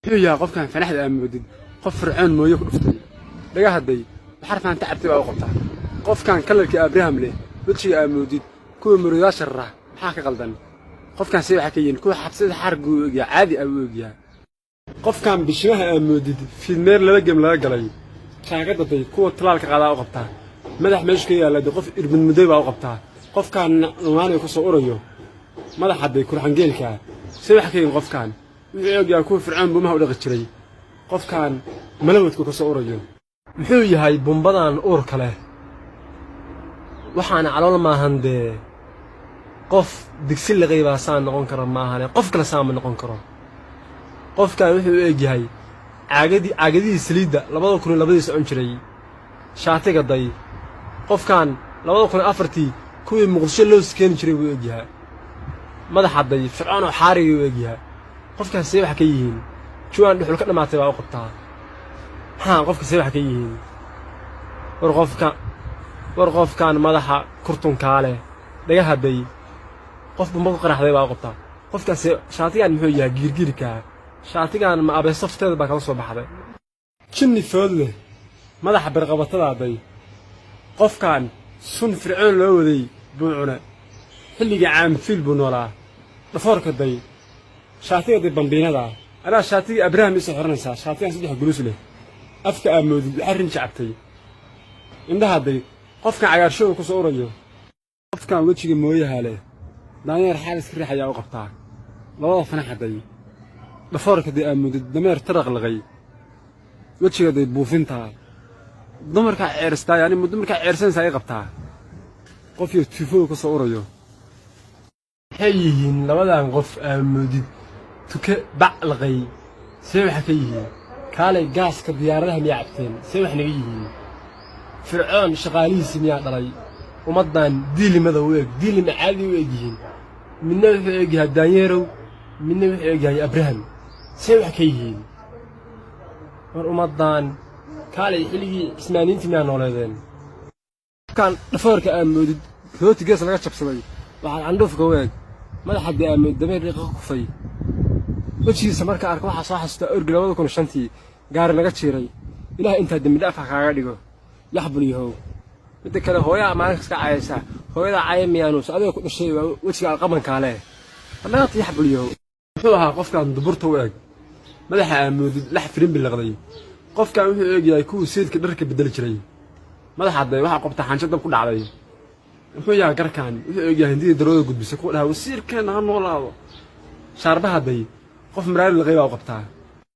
يا قف كان فنحد أمودد قف فرعون ما يكون فتي لقى هدي بحرف عن تعب تبع وقتها قف كان كلك أبراهام له بتشي أمودد كل مريض شره حاك غلطان قف كان سيء حكيين كل حبسة حرق وجا عادي أو وجا قف كان بشبه أمودد في النار لا جم لا جلي كان قد ضي كل طلالك على وقتها مدح مشكلة لا قف ابن مدير وقتها قف كان نواني كسر أوريو مدح حد يكون حنجيلك سيء حكيين قف كان يا كون فرعون بما هو دغتري قف كان ملودku ka soo urayo muxuu yahay bombadan uur kale waxaan calool maahan de qof digsi la qeybaasan noqon karo maahan qof kale saama noqon karo qofkan wuxuu eegyahay caagadii saliida 2002 socon jiray shaatiga day qofkan 2004 kuwii muqdisho loo skeen jiray wuu eegyahay madaxa day fircoon oo xaariga wuu eegyahay qofkan see wax ka yihiin juwaan dhuxul ka dhamaatay waa qabtaa qofka see wax ka yihiin war qofkan madaxa kurtunkaale dhaga haday qof bumba ku qaraxday waa qabtaa qofkaas shaatigan muxuu yahay giirgiirka shaatigan ma abe safteeda baa kala soo baxday jinni foodle madaxa barqabatada aday qofkan sun fircoon loo waday buucuna xilliga caam fil buu noolaa dhafoorka day shaatiga dib bambiinada ana shaatiga abraaham isoo xirnaysa shaatigan saddex guluus leh afka amoodid xarin jacabtay indaha day qofka cagaarshow ku soo urayo qofkan wajiga mooyaha leh daanyeer xaalis riixaya oo qabtaa labada fanaxaday dhafoorka day amoodid dameer taraq laqay wajiga day buufinta dumarka ceerstaa yani dumarka ceersanaysa ay qabtaa qof iyo tifo ku soo urayo hayihiin labadan qof amoodid tuke baclaqay see waxa ka yihiin kaalay gaaska diyaaradaha miyaa cabteen see wax naga yihiin fircoon shaqaalihiisi miyaa dhalay ummadan diilimada u eeg diilima caadi u eegyihiin midna wuxuu eegyahay daanyeerow midna wuxuu eegyahay abraaham see wax ka yihiin war ummadan kaalay xilligii cismaaniinti miyaa nooleedeen kan dhafoorka amoodid rooti gees laga jabsaday waxaa candhuufka u eeg madaxa dee amood dameer dhiiqa kufay wajigiisa marka arko waxaa soo xasuustaa orgi 2005 gaari naga jiiray ilaah intaa dambi dhaaf kaaga dhigo yaxbul yahow midda kale hooyaa maalinka iska caayaysa hooyada caayamiyaanus adiga ku dhashay wajiga qabanka leh annaga yaxbul yahow wuxuu ahaa qofkan duburta u eeg madaxa amoodid lax firin bilaqday qofkan wuxuu eegyahay kuwa seedka dharka bedel jiray madaxa day waxa qabta xansho dab ku dhacday wuxuu yahay garkaan wuxuu eegyahay hindii darooda gudbisay ku dhahay wasiirkeena ha noolaado shaarbaha day qof maraali la qeyb qabtaa